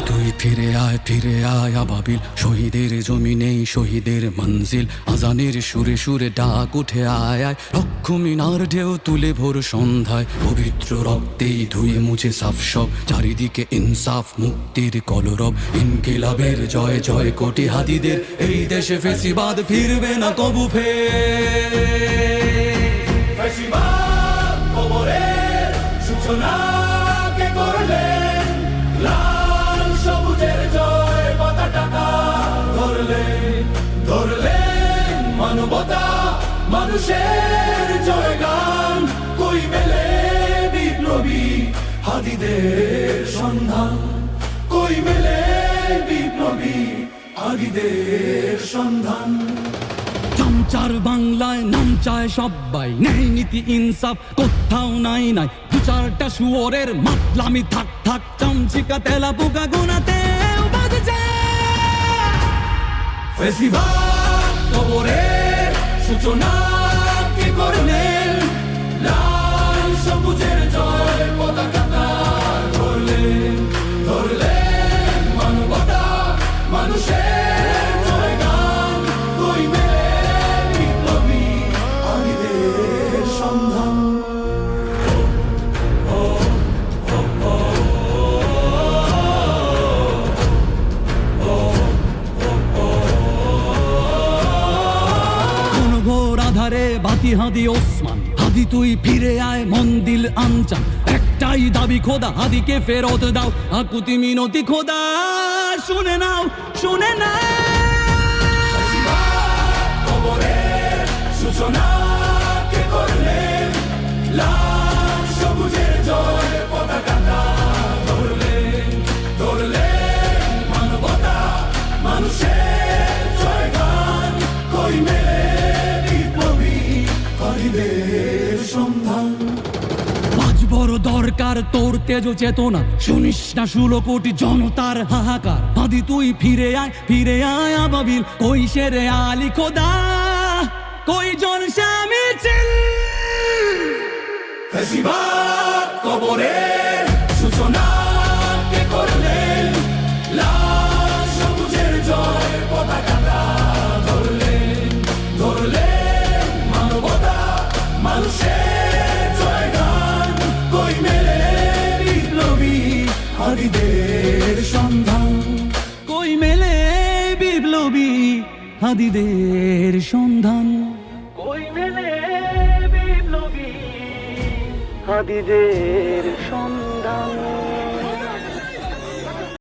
তুই ফিরে আয় আবাবিল, শহীদের জমিনেই শহীদের মঞ্জিল। আজানের সুরে সুরে ডাক উঠে আয় আয়, রক্ষ মিনার ঢেউ তুলে ভোর সন্ধ্যায়। পবিত্র রক্তেই ধুয়ে মুছে সাফ সব, চারিদিকে ইনসাফ মুক্তির কলরব। ইনকিলাবের জয় জয় কোটি হাদিদের, এই দেশে ফেসিবাদ ফিরবে না কবু ফেসিবাদ কবরের সূচনা কে করলেন? লাল সবুজের জয় পতাকা ধরলেন মানবতা মানুষের জয়গান। কই মেলে বিপ্লবী হাদিদের সন্ধান? কই মেলে বিপ্লবী হাদিদের সন্ধান? চামচার বাংলায় নাম চায় সবাই, ন্যায় নীতি ইনসাফ কোথাও নাই নাই। দু চারটা শুয়োরের মাতলামি থাক থাক, চামচিকা তেলা পোকা গোনাতে বাজছে। ফেসিবাদ কবরের সূচনা কে করলেন? লাল সবুজের জয় পতাকা ধরলেন মানবতা মানুষের জয়গান। কই মেলে বিপ্লবী হাদিদের সন্ধান? ঘোর আধারে বাতি হাদি ওসমান, হাদি তুই ফিরে আয় মন দিল আনচান। একটাই দাবি খোদা, হাদিকে ফেরত দাও, আকুতি মিনতি খোদা শুনে নাও শুনে নাও। কবরের সূচনা কে করলেন? লাল সবুজের জয় পতাকা ধরলেন মানবতা মানুষের জয়গান। কই মেলে বিপ্লবী হাদিদের সন্ধান? আজ বড় দরকার তোর তেজ চেতনা, শুনিস না 16 কোটি জনতার হাহাকার। হাদি তুই ফিরে আয় আবাবিল, কই শেরে আলী খোদা, কই জন শামি চিল। ফেসিবাদ কবরের সূচনা কে করলেন? লাল সবুজের জয় পতাকা ধরলেন মানবতা মানুষের জয়গান। কই মেলে বিপ্লবী হাদিদের সন্ধান? কই মেলে বিপ্লবী হাদিদের সন্ধান? কই মেলে বিপ্লবী হাদিদের সন্ধান?